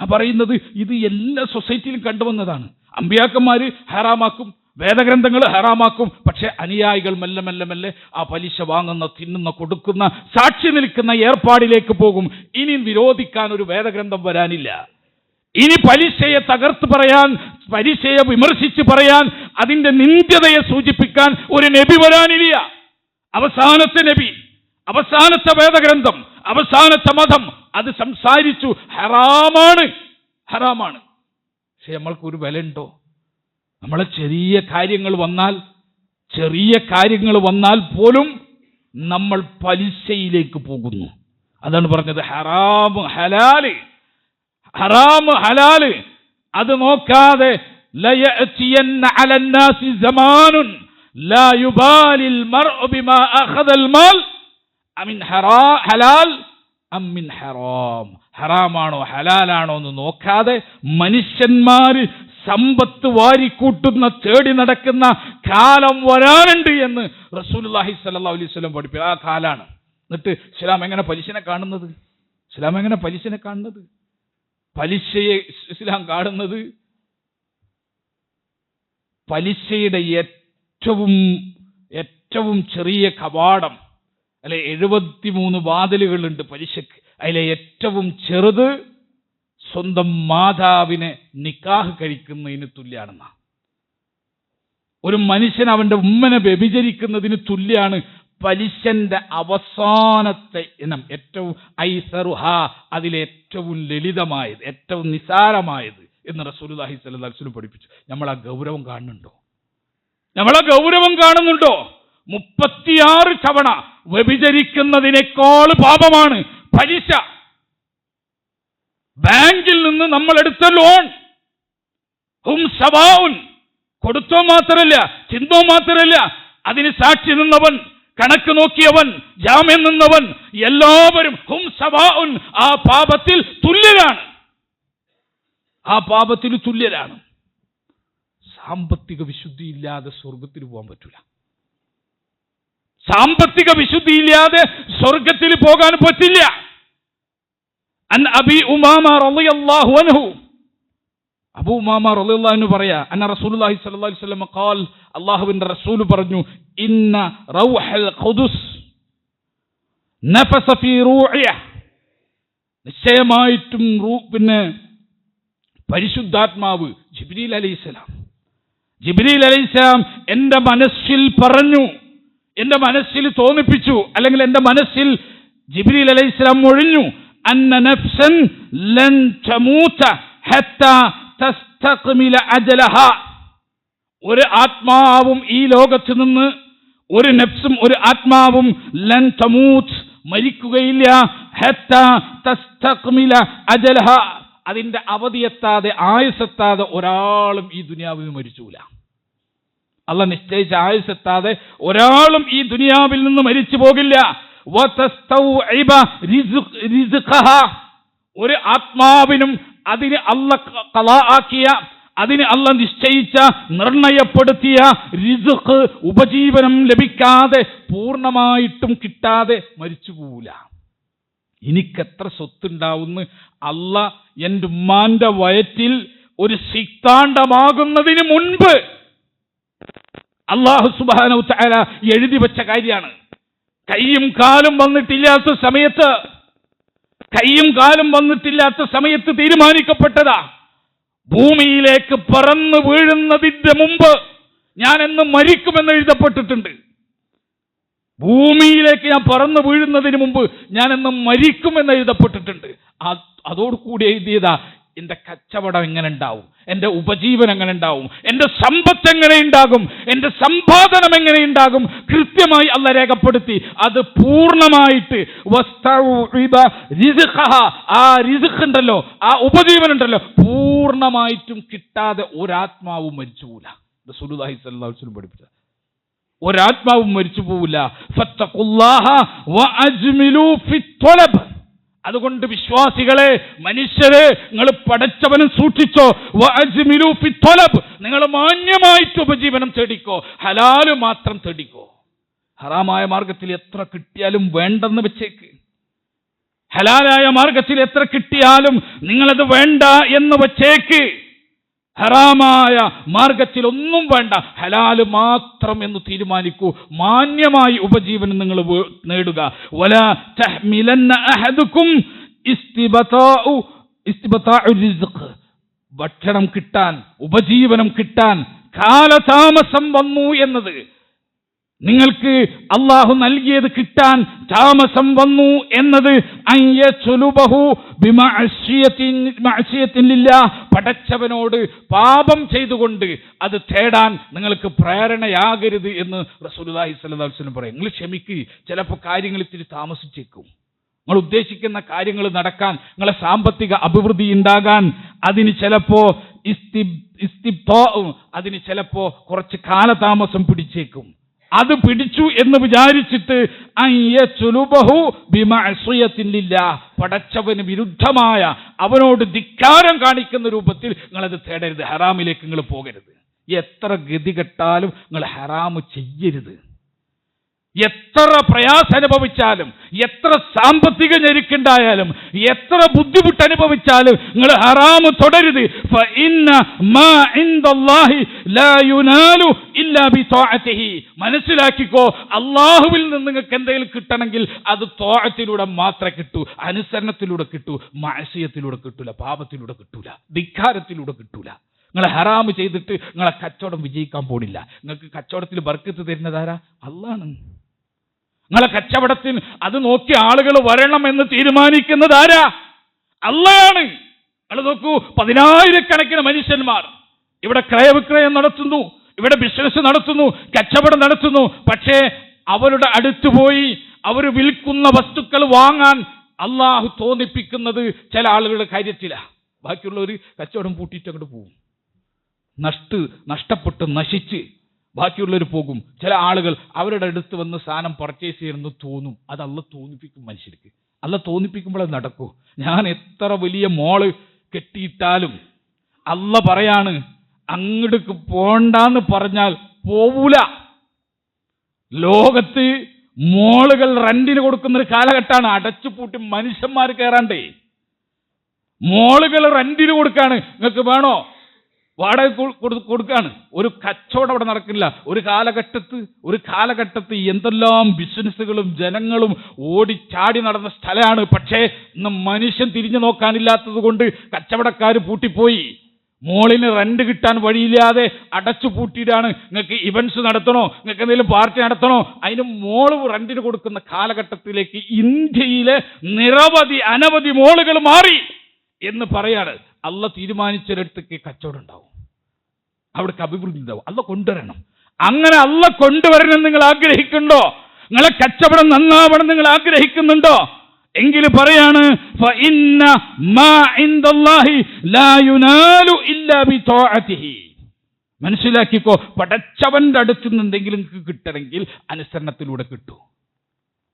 പറയുന്നത് ഇത് എല്ലാ സൊസൈറ്റിയിലും കണ്ടുവന്നതാണ്. അമ്പിയാക്കന്മാര് ഹറാമാക്കും, വേദഗ്രന്ഥങ്ങൾ ഹറാമാക്കും. പക്ഷെ അനുയായികൾ മെല്ലെ മെല്ലെ ആ പലിശ വാങ്ങുന്ന, തിന്നുന്ന, കൊടുക്കുന്ന, സാക്ഷി നിൽക്കുന്ന ഏർപ്പാടിലേക്ക് പോകും. ഇനി വിരോധിക്കാൻ ഒരു വേദഗ്രന്ഥം വരാനില്ല. ഇനി പലിശയെ തകർത്ത് പറയാൻ, പലിശയെ വിമർശിച്ച് പറയാൻ, അതിന്റെ നിന്ദ്യതയെ സൂചിപ്പിക്കാൻ ഒരു നബി വരാനില്ല. അവസാനത്തെ നബി, അവസാനത്തെ വേദഗ്രന്ഥം, അവസാനത്തെ മതം അത് സംസാരിച്ചു ഹറാമാണ്. പക്ഷെ നമ്മൾക്കൊരു വില ഉണ്ടോ? നമ്മളെ ചെറിയ കാര്യങ്ങൾ വന്നാൽ പോലും നമ്മൾ പലിശയിലേക്ക് പോകുന്നു. അതാണ് പറഞ്ഞത് ഹറാമ് ഹലാല് അത് നോക്കാതെ ലയഅതിയന്ന അലന്നാസി സമാനുൻ ലാ യുബാലിൽ മർഉ ബിമാ അഖദൽ മാൽ അമിൻ ഹലാൽ അമിൻ ഹറാം. ഹറാമാണോ ഹലാലാണോ എന്ന് നോക്കാതെ മനുഷ്യന്മാര് സമ്പത്ത് വാരിക്കൂട്ടുന്ന, തേടി നടക്കുന്ന കാലം വരാനുണ്ട് എന്ന് റസൂലുള്ളാഹി സ്വല്ലല്ലാഹു അലൈഹി വസല്ലം പഠിപ്പിച്ചു. ആ കാലാണ്. എന്നിട്ട് ഇസ്ലാം എങ്ങനെ പലിശനെ കാണുന്നത്? പലിശയെ ഇസ്ലാം കാണുന്നത് പലിശയുടെ ഏറ്റവും ചെറിയ കവാടം, അല്ലെ 73 വാതിലുകളുണ്ട് പലിശക്ക്. അതിലെ ഏറ്റവും ചെറുത് സ്വന്തം മാതാവിനെ നിക്കാഹ് കഴിക്കുന്നതിന് തുല്യാണെന്നാണ്. ഒരു മനുഷ്യൻ അവന്റെ ഉമ്മനെ വ്യഭിചരിക്കുന്നതിന് തുല്യാണ് പലിശന്റെ അവസാനത്തെ ഇനം, ഏറ്റവും ഐസറുഹ, അതിലേറ്റവും ലളിതമായത്, ഏറ്റവും നിസാരമായത് എന്ന് റസൂലുള്ളാഹി സ്വല്ലല്ലാഹു അലൈഹി വസല്ലം പഠിപ്പിച്ചു. നമ്മൾ ആ ഗൗരവം കാണുന്നുണ്ടോ? നമ്മളെ ഗൗരവം കാണുന്നുണ്ടോ? 36 തവണ വ്യഭിചരിക്കുന്നതിനേക്കാൾ പാപമാണ് പലിശ. ബാങ്കിൽ നിന്ന് നമ്മൾ എടുത്ത ലോൺ ഹും സവാഉൻ, കൊടുത്തോ മാത്രല്ല, ചിന്തോ മാത്രല്ല, അതിന് സാക്ഷി നിന്നവൻ, കണക്ക് നോക്കിയവൻ, ജാമ്യം നിന്നവൻ, എല്ലാവരും ഹും സവാഉൻ, ആ പാപത്തിൽ തുല്യരാണ്. ആ പാപത്തിൽ തുല്യരാണ്. സാമ്പത്തിക വിശുദ്ധി ഇല്ലാതെ സ്വർഗത്തിൽ പോകാൻ പറ്റൂല. സാമ്പത്തിക വിശുദ്ധി ഇല്ലാതെ സ്വർഗത്തിൽ പോകാൻ പറ്റില്ല. അൻ അബി ഉമാമ റളിയല്ലാഹു അൻഹു, അബൂ ഉമാമ റളിയല്ലാഹു അൻഹു പറയാ, അന്ന റസൂലുള്ളാഹി സ്വല്ലല്ലാഹു അലൈഹി വസല്ലം ഖാൽ, അല്ലാഹുവിന്റെ റസൂൽ പറഞ്ഞു, ഇന്ന റൗഹൽ ഖുദുസ് നഫസ ഫീ റൂഇയ, നിശ്ചയമായിട്ടും പരിശുദ്ധാത്മാവ് ജിബ്രീൽ അലൈഹിസ്സലാം എന്റെ മനസ്സിൽ പറഞ്ഞു, എന്റെ മനസ്സിൽ തോന്നിപ്പിച്ചു, അല്ലെങ്കിൽ എന്റെ മനസ്സിൽ ജിബ്രീൽ അലൈഹിസ്സലാം മൊഴിഞ്ഞു, അന്ന നഫ്സൻ ലൻ തമൂത ഹത്താ തസ്തഖ്മില അജലഹ, ഒരു ആത്മാവും ഈ ലോകത്ത് നിന്ന്, ഒരു നഫ്സും ഒരു ആത്മാവും ലൻ തമൂത്, മരിക്കുകയില്ല, ഹത്താ തസ്തഖ്മില അജലഹ, അതിന്റെ അവധിയെത്താതെ, ആയുസ്സെത്താതെ ഒരാളും ഈ ദുനിയാവിൽ മരിച്ചൂല. അല്ലാഹ് നിശ്ചയിച്ച ആയുസ്സെത്താതെ ഒരാളും ഈ ദുനിയാവിൽ നിന്ന് മരിച്ചു പോകില്ല. വതസ്തൗഇബ റിസ്ഖഹ, ഒരു ആത്മാവിനും അതിന് അല്ലാഹ് ഖളാ ആക്കിയ, അതിന് അല്ലാഹ് നിശ്ചയിച്ച, നിർണയപ്പെടുത്തിയ റിസ്ഖ്, ഉപജീവനം ലഭിക്കാതെ, പൂർണ്ണമായിട്ടും കിട്ടാതെ മരിച്ചു പോവില്ല. എനിക്കെത്ര സ്വത്തുണ്ടാവുന്ന് അല്ലാഹ് എൻ്റെ ഉമ്മാന്റെ വയറ്റിൽ ഒരു സിക്താണ്ഡമാകുന്നതിന് മുൻപ് അല്ലാഹു സുബ്ഹാനഹു തആല എഴുതി വെച്ച കാര്യമാണ്. കയ്യും കാലും വന്നിട്ടില്ലാത്ത സമയത്ത് തീരുമാനിക്കപ്പെട്ടതാ. ഭൂമിയിലേക്ക് പറന്നു വീഴുന്നതിന്റെ മുമ്പ് ഞാൻ എന്ന് മരിക്കുമെന്ന് എഴുതപ്പെട്ടിട്ടുണ്ട്. ഭൂമിയിലേക്ക് ഞാൻ പറന്നു വീഴുന്നതിന് മുമ്പ് ഞാൻ എന്ന് മരിക്കുമെന്ന് എഴുതപ്പെട്ടിട്ടുണ്ട്. അതോടുകൂടി എഴുതിയതാ എന്റെ കച്ചവടം എങ്ങനെ ഉണ്ടാവും, എന്റെ ഉപജീവനം എങ്ങനെ ഉണ്ടാവും, എന്റെ സമ്പത്ത് എങ്ങനെ ഉണ്ടാകും, എന്റെ സമ്പാദനം എങ്ങനെ ഉണ്ടാകും, കൃത്യമായി അല്ലാഹ് രേഖപ്പെടുത്തി. അത് പൂർണ്ണമായിട്ട് ആ റിസ്ഖ് ഉണ്ടല്ലോ, ആ ഉപജീവനം ഉണ്ടല്ലോ, പൂർണ്ണമായിട്ടും കിട്ടാതെ ഒരാത്മാവും മരിച്ചുകൂല. റസൂലുള്ളാഹി സ്വല്ലല്ലാഹു അലൈഹി വസല്ലം പഠിപ്പിച്ച ഒരാത്മാവും മരിച്ചു പോവില്ല. ഫത്തഖുല്ലാഹ വഅജ്മിലൂ ഫിത്തൊലബ്, അതുകൊണ്ട് വിശ്വാസികളെ, മനുഷ്യരെ, നിങ്ങൾ പടച്ചവനും സൂക്ഷിച്ചോ. വഅജ്മിലൂ ഫിത്തൊലബ്, നിങ്ങൾ മാന്യമായിട്ട് ഉപജീവനം തേടിക്കോ, ഹലാല് മാത്രം തേടിക്കോ. ഹറാമായ മാർഗത്തിൽ എത്ര കിട്ടിയാലും വേണ്ടെന്ന് വെച്ചേക്ക്. ഹലാലായ മാർഗത്തിൽ എത്ര കിട്ടിയാലും നിങ്ങളത് വേണ്ട എന്ന് വെച്ചേക്ക്. ഹറാമായ മാർഗത്തിൽ ഒന്നും വേണ്ട, ഹലാല് മാത്രം എന്ന് തീരുമാനിക്കൂ. മാന്യമായി ഉപജീവനം നിങ്ങൾ നേടുക. വലാ തഹ്മിലന്ന അഹദുക്കും ഇസ്തിബതാഉ റിസ്ഖ്, ഭക്ഷണം കിട്ടാൻ, ഉപജീവനം കിട്ടാൻ കാലതാമസം വന്നു എന്നത്, നിങ്ങൾക്ക് അള്ളാഹു നൽകിയത് കിട്ടാൻ താമസം വന്നു എന്നത്, പടച്ചവനോട് പാപം ചെയ്തുകൊണ്ട് അത് തേടാൻ നിങ്ങൾക്ക് പ്രേരണയാകരുത് എന്ന് റസൂലുള്ളാഹി സ്വല്ലല്ലാഹു അലൈഹി വസല്ലം പറയും. നിങ്ങൾ ക്ഷമിക്ക്, ചിലപ്പോൾ കാര്യങ്ങൾ ഇത്തിരി താമസിച്ചേക്കും. നിങ്ങൾ ഉദ്ദേശിക്കുന്ന കാര്യങ്ങൾ നടക്കാൻ, നിങ്ങളെ സാമ്പത്തിക അഭിവൃദ്ധി ഉണ്ടാകാൻ, അതിന് ചിലപ്പോ അതിന് ചിലപ്പോ കുറച്ച് കാലതാമസം പിടിച്ചേക്കും. അത് പിടിച്ചു എന്ന് വിചാരിച്ചിട്ട് പടച്ചവന് വിരുദ്ധമായ, അവനോട് ധിക്കാരം കാണിക്കുന്ന രൂപത്തിൽ നിങ്ങളത് തേടരുത്. ഹറാമിലേക്ക് നിങ്ങൾ പോകരുത്. എത്ര ഗതി കെട്ടാലും നിങ്ങൾ ഹറാമ് ചെയ്യരുത്. എത്ര പ്രയാസം അനുഭവിച്ചാലും, എത്ര സാമ്പത്തിക ഞെരുക്കുണ്ടായാലും, എത്ര ബുദ്ധിമുട്ട് അനുഭവിച്ചാലും നിങ്ങൾ ഹറാമ് തുടരുത്. മനസ്സിലാക്കിക്കോ, അള്ളാഹുവിൽ നിന്ന് നിങ്ങൾക്ക് എന്തെങ്കിലും കിട്ടണമെങ്കിൽ അത് ത്വാഅത്തിലൂടെ മാത്രമേ കിട്ടൂ, അനുസരണത്തിലൂടെ കിട്ടൂ, മഅസിയത്തിലൂടെ കിട്ടൂല, പാപത്തിലൂടെ കിട്ടൂല, ധിക്കാരത്തിലൂടെ കിട്ടൂല. നിങ്ങൾ ഹറാമ് ചെയ്തിട്ട് നിങ്ങളെ കച്ചവടം വിജയിക്കാൻ പോണില്ല. നിങ്ങൾക്ക് കച്ചവടത്തിൽ ബർക്കത്ത് തരുന്നതാരാ? അള്ളാണ്. നിങ്ങളെ കച്ചവടത്തിൽ അത് നോക്കി ആളുകൾ വരണം എന്ന് തീരുമാനിക്കുന്നത് ആരാ? അള്ളയാണ്. നിങ്ങൾ നോക്കൂ, 10,000-കണക്കിന് മനുഷ്യന്മാർ ഇവിടെ ക്രയവിക്രയം നടത്തുന്നു, ഇവിടെ ബിസിനസ് നടത്തുന്നു, കച്ചവടം നടത്തുന്നു. പക്ഷേ അവരുടെ അടുത്ത് പോയി അവർ വിൽക്കുന്ന വസ്തുക്കൾ വാങ്ങാൻ അള്ളാഹു തോന്നിപ്പിക്കുന്നത് ചില ആളുകളുടെ കാര്യത്തിലാണ്. ബാക്കിയുള്ളവർ കച്ചവടം പൂട്ടിയിട്ട് അങ്ങോട്ട് പോകും, നഷ്ടപ്പെട്ട് നശിച്ച് ബാക്കിയുള്ളവർ പോകും. ചില ആളുകൾ അവരുടെ അടുത്ത് വന്ന് സാധനം പർച്ചേസ് ചെയ്യണമെന്ന് തോന്നും. അത് അള്ള തോന്നിപ്പിക്കും മനുഷ്യർക്ക്. അള്ള തോന്നിപ്പിക്കുമ്പോൾ അത് നടക്കൂ. ഞാൻ എത്ര വലിയ മോള് കെട്ടിയിട്ടാലും അള്ള പറയാണ് അങ്ങോട്ട് പോണ്ടാന്ന് പറഞ്ഞാൽ പോവൂല. ലോകത്ത് മോളുകൾ റെന്റിന് കൊടുക്കുന്ന ഒരു കാലഘട്ടമാണ്. അടച്ചുപൂട്ടി മനുഷ്യന്മാർ കയറാണ്ടേ മോളുകൾ റെന്റിന് കൊടുക്കാണ്. നിങ്ങൾക്ക് വേണോ? വാടക കൊടുക്കാണ്. ഒരു കച്ചവടം അവിടെ നടക്കില്ല. ഒരു കാലഘട്ടത്ത് എന്തെല്ലാം ബിസിനസ്സുകളും ജനങ്ങളും ഓടിച്ചാടി നടന്ന സ്ഥലമാണ്. പക്ഷേ ഇന്ന് മനുഷ്യൻ തിരിഞ്ഞു നോക്കാനില്ലാത്തത് കൊണ്ട് കച്ചവടക്കാർ പൂട്ടിപ്പോയി. മോളിന് റെന്റ് കിട്ടാൻ വഴിയില്ലാതെ അടച്ചു പൂട്ടിയിട്ടാണ്. നിങ്ങൾക്ക് ഇവന്റ്സ് നടത്തണോ, നിങ്ങൾക്ക് എന്തെങ്കിലും പാർട്ടി നടത്തണോ, അതിന് മോള് റെന്റിന് കൊടുക്കുന്ന കാലഘട്ടത്തിലേക്ക് ഇന്ത്യയിലെ അനവധി മോളുകൾ മാറി എന്ന് പറയാണ്. അള്ള തീരുമാനിച്ചൊരിടത്തേക്ക് കച്ചവടം ഉണ്ടാവും, അവിടേക്ക് അഭിവൃദ്ധി ഉണ്ടാവും. അള്ള കൊണ്ടുവരണം. അങ്ങനെ അള്ള കൊണ്ടുവരണം നിങ്ങൾ ആഗ്രഹിക്കുന്നുണ്ടോ? നിങ്ങളെ കച്ചവടം നന്നാവണം നിങ്ങൾ ആഗ്രഹിക്കുന്നുണ്ടോ? എങ്കിൽ പറയാണ് മനസ്സിലാക്കിക്കോ, പടച്ചവന്റെ അടുത്ത് നിന്ന് എന്തെങ്കിലും കിട്ടണമെങ്കിൽ അനുസരണത്തിലൂടെ കിട്ടൂ.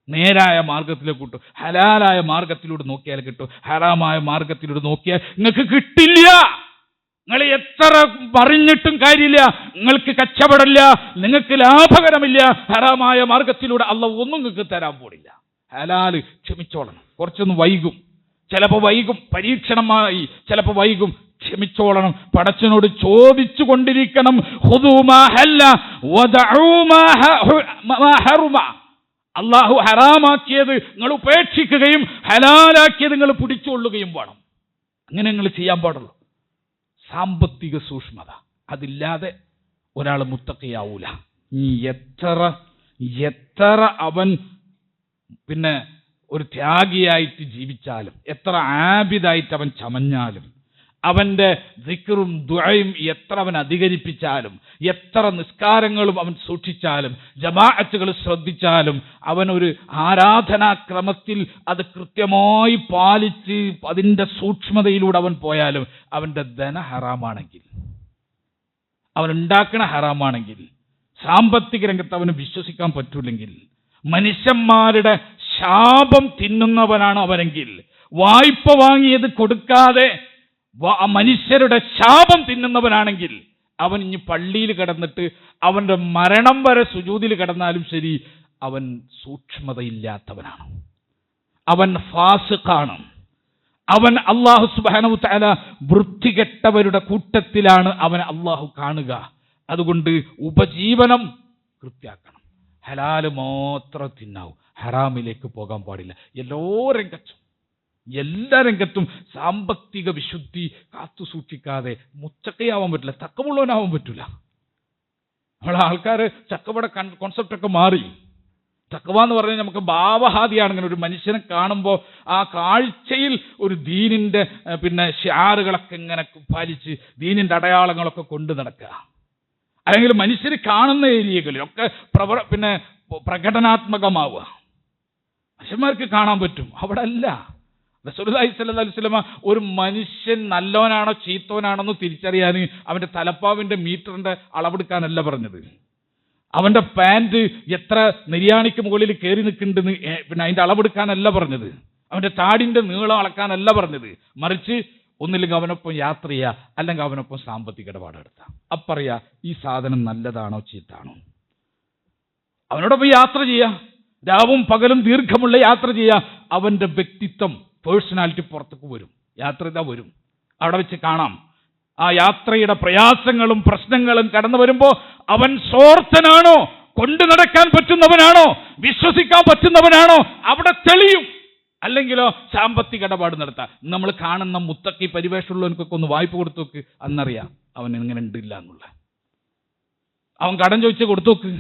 നേരായ മാർഗത്തിലേക്ക് കിട്ടും. ഹലാലായ മാർഗത്തിലൂടെ നോക്കിയാൽ കിട്ടും. ഹറാമായ മാർഗത്തിലൂടെ നോക്കിയാൽ നിങ്ങൾക്ക് കിട്ടില്ല. നിങ്ങൾ എത്ര പറഞ്ഞിട്ടും കാര്യമില്ല. നിങ്ങൾക്ക് കച്ചവടമില്ല, നിങ്ങൾക്ക് ലാഭകരമില്ല. ഹറാമായ മാർഗത്തിലൂടെ അള്ളാഹു ഒന്നും നിങ്ങൾക്ക് തരാൻ പോണില്ല. ഹലാല് ക്ഷമിച്ചോളണം. കുറച്ചൊന്ന് വൈകും, ചിലപ്പോൾ വൈകും, പരീക്ഷണമായി ചിലപ്പോൾ വൈകും. ക്ഷമിച്ചോളണം. പടച്ചനോട് ചോദിച്ചു കൊണ്ടിരിക്കണം. അള്ളാഹു ഹറാമാക്കിയത് നിങ്ങൾ ഉപേക്ഷിക്കുകയും ഹലാലാക്കിയത് നിങ്ങൾ പിടിച്ചുകൊള്ളുകയും വേണം. അങ്ങനെ നിങ്ങൾ ചെയ്യാൻ പാടുള്ളൂ. സാമ്പത്തിക സൂക്ഷ്മത അതില്ലാതെ ഒരാൾ മുത്തഖിയാവൂല. എത്ര അവൻ പിന്നെ ഒരു ത്യാഗിയായിട്ട് ജീവിച്ചാലും, എത്ര ആബിദായിട്ട് അവൻ ചമഞ്ഞാലും, അവന്റെ ദിക്റും ദുആയും എത്ര അവൻ അധികരിപ്പിച്ചാലും, എത്ര നിസ്കാരങ്ങളും അവൻ സൂക്ഷിച്ചാലും, ജമാഅത്തുകൾ ശ്രദ്ധിച്ചാലും, അവനൊരു ആരാധനാക്രമത്തിൽ അത് കൃത്യമായി പാലിച്ച് അതിൻ്റെ സൂക്ഷ്മതയിലൂടെ അവൻ പോയാലും അവൻ്റെ ധന ഹറാമാണെങ്കിൽ, അവൻ ഉണ്ടാക്കണ ഹറാമാണെങ്കിൽ, സാമ്പത്തിക രംഗത്ത് അവന് വിശ്വസിക്കാൻ പറ്റൂല്ലെങ്കിൽ, മനുഷ്യന്മാരുടെ ശാപം തിന്നുന്നവനാണ് അവനെങ്കിൽ, വായ്പ വാങ്ങിയത് കൊടുക്കാതെ മനുഷ്യരുടെ ശാപം തിന്നുന്നവനാണെങ്കിൽ, അവൻ ഇനി പള്ളിയിൽ കിടന്നിട്ട് അവന്റെ മരണം വരെ സുജൂദിൽ കിടന്നാലും ശരി, അവൻ സൂക്ഷ്മതയില്ലാത്തവനാണ്, അവൻ ഫാസിഖാണ്, അവൻ അല്ലാഹു സുബ്ഹാനഹു തആല വൃത്തികെട്ടവരുടെ കൂട്ടത്തിലാണ് അവൻ അല്ലാഹു കാണുക. അതുകൊണ്ട് ഉപജീവനം കൃത്യാക്കണം. ഹലാല് മാത്രം തിന്നാവൂ, ഹറാമിലേക്ക് പോകാൻ പാടില്ല. എല്ലാ രംഗത്തും സാമ്പത്തിക വിശുദ്ധി കാത്തു സൂക്ഷിക്കാതെ മുച്ചക്കയാവാൻ പറ്റില്ല, തക്കമുള്ളവനാവാൻ പറ്റില്ല. നമ്മളെ ആൾക്കാർ ചക്കവട കോൺസെപ്റ്റൊക്കെ മാറി. തഖ്വ എന്ന് പറഞ്ഞാൽ നമുക്ക് ഭാവഹാദിയാണ്. ഇങ്ങനെ ഒരു മനുഷ്യനെ കാണുമ്പോൾ ആ കാഴ്ചയിൽ ഒരു ദീനിന്റെ പിന്നെ ഷിആറുകളൊക്കെ ഇങ്ങനെ പാലിച്ച് ദീനിന്റെ അടയാളങ്ങളൊക്കെ കൊണ്ട് നടക്കുക. അല്ലെങ്കിൽ മനുഷ്യർ കാണുന്ന ഏരിയകളിലൊക്കെ പിന്നെ പ്രകടനാത്മകമാവുക. മനുഷ്യന്മാർക്ക് കാണാൻ പറ്റും, അവിടെ അല്ല. റസൂലുള്ളാഹി സ്വല്ലല്ലാഹു അലൈഹി വസല്ലം ഒരു മനുഷ്യൻ നല്ലവനാണോ ചീത്തവനാണെന്ന് തിരിച്ചറിയാൻ അവന്റെ തലപ്പാവിന്റെ മീറ്ററിന്റെ അളവെടുക്കാനല്ല പറഞ്ഞത്. അവന്റെ പാൻറ് എത്ര നിര്യാണിക്ക് മുകളിൽ കയറി നിൽക്കുന്നുണ്ടെന്ന് പിന്നെ അതിന്റെ അളവെടുക്കാനല്ല പറഞ്ഞത്. അവന്റെ താടിന്റെ നീളം അളക്കാനല്ല പറഞ്ഞത്. മറിച്ച് ഒന്നില്ലെങ്കിൽ അവനൊപ്പം യാത്ര ചെയ്യുക, അല്ലെങ്കിൽ അവനൊപ്പം സാമ്പത്തിക ഇടപാട് നടത്താം. അപ്പറയാ ഈ സാധനം നല്ലതാണോ ചീത്താണോ. അവനോടൊപ്പം യാത്ര ചെയ്യുക, രാവും പകലും ദീർഘമുള്ള യാത്ര ചെയ്യുക. അവന്റെ വ്യക്തിത്വം, പേഴ്സണാലിറ്റി പുറത്തേക്ക് വരും. യാത്ര ഇതാ വരും, അവിടെ വെച്ച് കാണാം. ആ യാത്രയുടെ പ്രയാസങ്ങളും പ്രശ്നങ്ങളും കടന്നു വരുമ്പോൾ അവൻ സ്വാർത്ഥനാണോ, കൊണ്ടു നടക്കാൻ പറ്റുന്നവനാണോ, വിശ്വസിക്കാൻ പറ്റുന്നവനാണോ, അവിടെ തെളിയും. അല്ലെങ്കിലോ സാമ്പത്തിക ഇടപാട് നടത്താം. നമ്മൾ കാണുന്ന മുത്തക്കി പരിവേഷമുള്ളവനക്കൊക്കെ ഒന്ന് വായ്പ കൊടുത്തു നോക്ക്, അന്നറിയാം അവൻ ഇങ്ങനെ ഉണ്ടില്ല എന്നുള്ള. അവൻ കടം ചോദിച്ച് കൊടുത്തു നോക്ക്,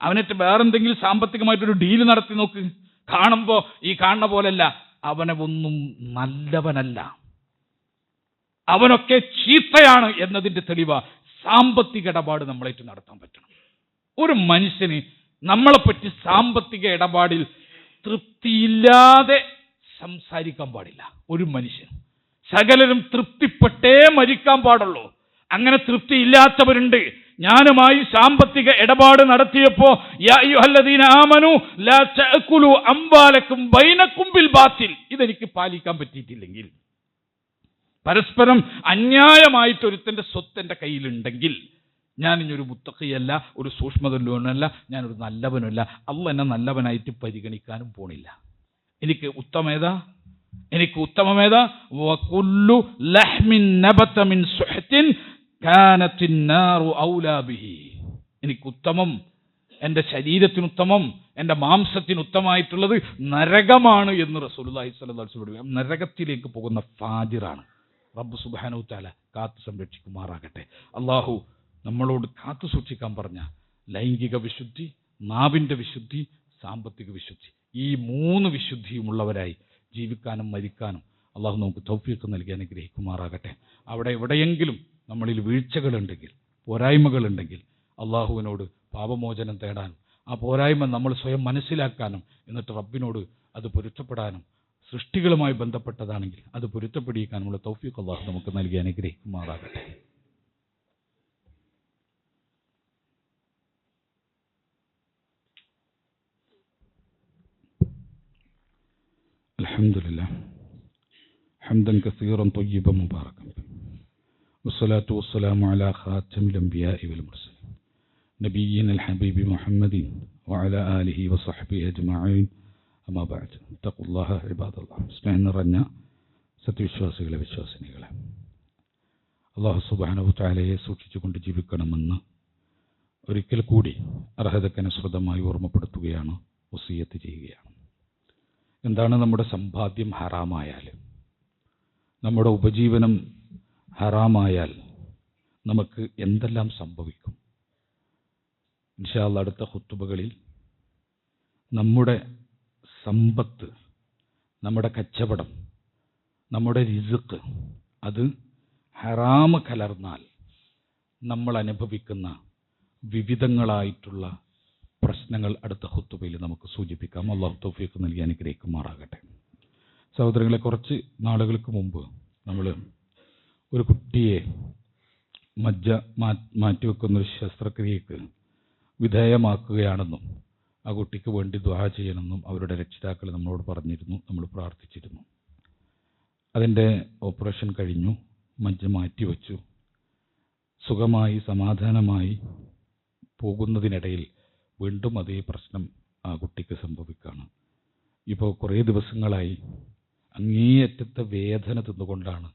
അവനിട്ട് വേറെന്തെങ്കിലും സാമ്പത്തികമായിട്ടൊരു ഡീല് നടത്തി നോക്ക്. കാണുമ്പോൾ ഈ കാണുന്ന പോലല്ല, അവനെ ഒന്നും നല്ലവനല്ല, അവനൊക്കെ ചീത്തയാണ് എന്നതിൻ്റെ തെളിവാ സാമ്പത്തിക ഇടപാട് നമ്മളായിട്ട് നടത്താൻ പറ്റണം. ഒരു മനുഷ്യന് നമ്മളെപ്പറ്റി സാമ്പത്തിക ഇടപാടിൽ തൃപ്തിയില്ലാതെ സംസാരിക്കാൻ പാടില്ല. ഒരു മനുഷ്യൻ സകലരും തൃപ്തിപ്പെട്ടേ മരിക്കാൻ പാടുള്ളൂ. അങ്ങനെ തൃപ്തിയില്ലാത്തവരുണ്ട്. ഞാനുമായി സാമ്പത്തിക ഇടപാട് നടത്തിയപ്പോ യാ അയ്യുഹല്ലദീന ആമനു ലാ തഅകുലു അംവാലക്കും ബൈനക്കും ബിൽ ബാത്തിൽ, ഇതെനിക്ക് പാലിക്കാൻ പറ്റിയിട്ടില്ലെങ്കിൽ, പരസ്പരം അന്യായമായിട്ട് ഒരുത്തൻ്റെ സ്വത്ത് എൻ്റെ കയ്യിലുണ്ടെങ്കിൽ, ഞാൻ ഇനിയൊരു മുത്തഖിയല്ല, ഒരു സൂക്ഷ്മതല്ലോനല്ല, ഞാനൊരു നല്ലവനല്ല, അള്ളാഹ് എന്നെ നല്ലവനായിട്ട് പരിഗണിക്കാനും പോണില്ല. എനിക്ക് ഉത്തമമേതാ വകുല്ലു ലഹ്മിൻ നബത മിൻ സുഹ്തിൻ കാനത്തിൻ നാറു ഔലാ ബിഹി. എനിക്ക് ഉത്തമം, എൻ്റെ ശരീരത്തിന് ഉത്തമം, എൻ്റെ മാംസത്തിന് ഉത്തമമായിട്ടുള്ളത് നരകമാണ് എന്ന് റസൂലുള്ളാഹി സ്വല്ലല്ലാഹു അലൈഹി വസല്ലം. നരകത്തിലേക്ക് പോകുന്ന ഫാജിറാണ്. റബ്ബ് സുബ്ഹാനഹു തആല കാത്തു സംരക്ഷിക്കുമാറാകട്ടെ. അള്ളാഹു നമ്മളോട് കാത്തു സൂക്ഷിക്കാൻ പറഞ്ഞ ലൈംഗിക വിശുദ്ധി, നാവിൻ്റെ വിശുദ്ധി, സാമ്പത്തിക വിശുദ്ധി, ഈ 3 വിശുദ്ധിയുമുള്ളവരായി ജീവിക്കാനും മരിക്കാനും അള്ളാഹു നമുക്ക് തൗഫീഖ് നൽകി അനുഗ്രഹിക്കുമാറാകട്ടെ. അവിടെ എവിടെയെങ്കിലും നമ്മളിൽ വീഴ്ചകളുണ്ടെങ്കിൽ, പോരായ്മകളുണ്ടെങ്കിൽ അള്ളാഹുവിനോട് പാപമോചനം തേടാനും, ആ പോരായ്മ നമ്മൾ സ്വയം മനസ്സിലാക്കാനും, എന്നിട്ട് റബ്ബിനോട് അത് പൊരുത്തപ്പെടാനും, സൃഷ്ടികളുമായി ബന്ധപ്പെട്ടതാണെങ്കിൽ അത് പൊരുത്തപ്പെടിക്കാനുള്ള തൗഫീഖ് അള്ളാഹു നമുക്ക് നൽകി അനുഗ്രഹിക്കുമാറാകട്ടെ. അൽഹംദുലില്ലാ ഹംദൻ കസീറൻ ത്വയ്യിബൻ മുബാറകൻ വസ്സലാത്തു വസ്സലാമു അലാ ഖാതമിൽ അംബിയാഇ വൽ മുർസലീൻ നബിയ്യിനൽ ഹബീബി മുഹമ്മദിൻ വഅലാ ആലിഹി വസഹ്ബിഹി അജ്മഈൻ. അമ്മാ ബഅദ്. തഖ്വല്ലാഹ ഇബാദല്ലാഹ്. സ്നേഹം നിറഞ്ഞ സത്യവിശ്വാസികളെ, വിശ്വാസിനികളെ, അല്ലാഹു സുബ്ഹാനഹു തആലയെ സൂക്ഷിച്ചുകൊണ്ട് ജീവിക്കണമെന്ന് ഒരിക്കൽ കൂടി അർഹതക്കനുസൃതമായി ഓർമ്മപ്പെടുത്തുകയാണ്, വസിയ്യത്ത് ചെയ്യുകയാണ്. എന്താണ് നമ്മുടെ സമ്പാദ്യം ഹറാമായാൽ, നമ്മുടെ ഉപജീവനം ഹറാമായാൽ നമുക്ക് എന്തെല്ലാം സംഭവിക്കും? ഇൻഷാ അല്ലാഹ് അടുത്ത ഖുത്ബകളിൽ നമ്മുടെ സമ്പത്ത്, നമ്മുടെ കച്ചവടം, നമ്മുടെ റിസ്ക് അത് ഹറാമ് കലർന്നാൽ നമ്മൾ അനുഭവിക്കുന്ന വിവിധങ്ങളായിട്ടുള്ള പ്രശ്നങ്ങൾ അടുത്ത ഖുത്ബയിൽ നമുക്ക് സൂചിപ്പിക്കാം. അല്ലാഹു തൗഫീഖ് നൽകി അനുഗ്രഹിക്കുമാറാകട്ടെ. സഹോദരങ്ങളെ, കുറച്ച് നാളുകൾക്ക് മുമ്പ് നമ്മൾ ഒരു കുട്ടിയെ മജ്ജ മാറ്റിവെക്കുന്നൊരു ശസ്ത്രക്രിയക്ക് വിധേയമാക്കുകയാണെന്നും ആ കുട്ടിക്ക് വേണ്ടി ദുആ ചെയ്യണമെന്നും അവരുടെ രക്ഷിതാക്കൾ നമ്മളോട് പറഞ്ഞിരുന്നു, നമ്മൾ പ്രാർത്ഥിച്ചിരുന്നു. അതിൻ്റെ ഓപ്പറേഷൻ കഴിഞ്ഞു, മജ്ജ മാറ്റിവെച്ചു. സുഖമായി സമാധാനമായി പോകുന്നതിനിടയിൽ വീണ്ടും അതേ പ്രശ്നം ആ കുട്ടിക്ക് സംഭവിക്കുകയാണ്. ഇപ്പോൾ കുറേ ദിവസങ്ങളായി അങ്ങേയറ്റത്തെ വേദന തിന്നുകൊണ്ടാണ്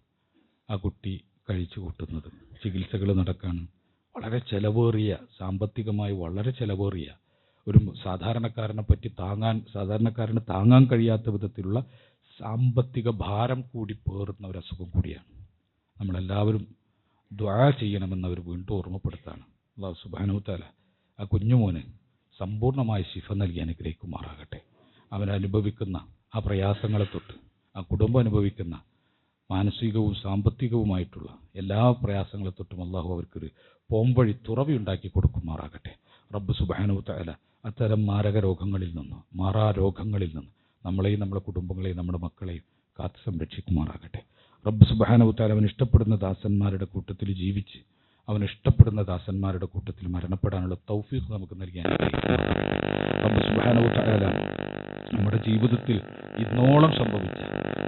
ആ കുട്ടി കഴിച്ചു കൂട്ടുന്നത്. ചികിത്സകൾ നടക്കാണ്. വളരെ ചിലവേറിയ, സാമ്പത്തികമായി വളരെ ചിലവേറിയ, ഒരു സാധാരണക്കാരന് താങ്ങാൻ കഴിയാത്ത വിധത്തിലുള്ള സാമ്പത്തിക ഭാരം കൂടി പേറുന്ന ഒരു അസുഖം കൂടിയാണ്. നമ്മളെല്ലാവരും ദുആ ചെയ്യണമെന്ന് അവർ വീണ്ടും ഓർമ്മപ്പെടുത്താണ്. അല്ലാഹു സുബ്ഹാനഹു തആല ആ കുഞ്ഞുമോന് സമ്പൂർണ്ണമായ ശിഫ നൽകി അനുഗ്രഹിക്കുമാറാകട്ടെ. അവനനുഭവിക്കുന്ന ആ പ്രയാസങ്ങളെ തൊട്ട്, ആ കുടുംബം അനുഭവിക്കുന്ന മാനസികവും സാമ്പത്തികവുമായിട്ടുള്ള എല്ലാ പ്രയാസങ്ങളെ തൊട്ടും അള്ളാഹു അവർക്കൊരു പോംവഴി, തുറവി ഉണ്ടാക്കി കൊടുക്കുമാറാകട്ടെ. റബ്ബ് സുബ്ഹാനഹു തആല അത്തരം മാരക രോഗങ്ങളിൽ നിന്ന്, മാറാരോഗങ്ങളിൽ നിന്ന് നമ്മളെയും നമ്മുടെ കുടുംബങ്ങളെയും നമ്മുടെ മക്കളെയും കാത്തു സംരക്ഷിക്കുമാറാകട്ടെ. റബ്ബ് സുബ്ഹാനഹു തആല അവൻ ഇഷ്ടപ്പെടുന്ന ദാസന്മാരുടെ കൂട്ടത്തിൽ ജീവിച്ച് അവൻ ഇഷ്ടപ്പെടുന്ന ദാസന്മാരുടെ കൂട്ടത്തിൽ മരണപ്പെടാനുള്ള തൗഫീഖ് നമുക്ക് നൽകി അനുഗ്രഹിക്കുമാറാകട്ടെ. റബ്ബ് സുബ്ഹാനഹു തആല നമ്മുടെ ജീവിതത്തിൽ ഇന്നോളം സംഭവിച്ച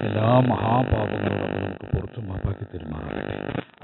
എല്ലാ മഹാപാപങ്ങളും റബ്ബ് നമുക്ക് പുറത്തു മാപ്പാക്കി തരുമാറാകട്ടെ.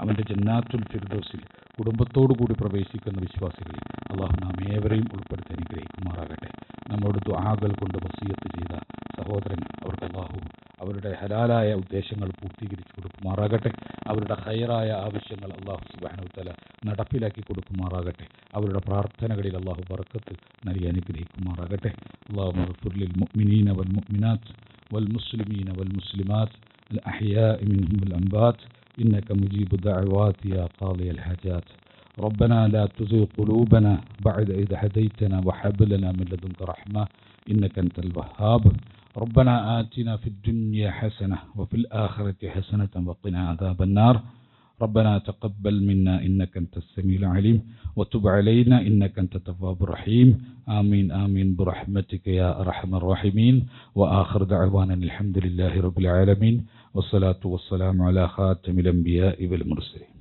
അവൻ്റെ ജന്നാത്തുൽ ഫിർദൗസിൽ കുടുംബത്തോടു കൂടി പ്രവേശിക്കുന്ന വിശ്വാസികളിൽ അള്ളാഹു നാം ഏവരെയും ഉൾപ്പെടുത്തി അനുഗ്രഹിക്കുമാറാകട്ടെ. നമ്മളോട് ദുആകൾ കൊണ്ട് വസിയത്ത് ചെയ്ത സഹോദരൻ അവർക്ക് അള്ളാഹു അവരുടെ ഹലാലായ ഉദ്ദേശങ്ങൾ പൂർത്തീകരിച്ചു കൊടുക്കുമാറാകട്ടെ. അവരുടെ ഹൈറായ ആവശ്യങ്ങൾ അള്ളാഹു സുബ്ഹാനഹു വതആല നടപ്പിലാക്കി കൊടുക്കുമാറാകട്ടെ. അവരുടെ പ്രാർത്ഥനകളിൽ അള്ളാഹു ബർക്കത്ത് നൽകി അനുഗ്രഹിക്കുമാറാകട്ടെ. അല്ലാഹുമ്മ ഗ്ഫിർ ലിൽ മുഅ്മിനീന വൽ മുഅ്മിനാത്ത് വൽ മുസ്ലിമീന വൽ മുസ്ലിമാത്ത് അൽ അഹ്യാഇ മിൻഹും വൽ അംവാത്ത് إنك مجيب الدعوات يا قاضي الحاجات. ربنا لا تزغ قلوبنا بعد إذ هديتنا وهب لنا من لدنك رحمة إنك أنت الوهاب. ربنا آتنا في الدنيا حسنة وفي الآخرة حسنة وقنا عذاب النار. ربنا تقبل منا إنك أنت السميع العليم وتب علينا إنك أنت التواب الرحيم. آمين آمين برحمتك يا أرحم الراحمين. وآخر دعوانا الحمد لله رب العالمين والصلاة والسلام على خاتم الأنبياء والمرسلين.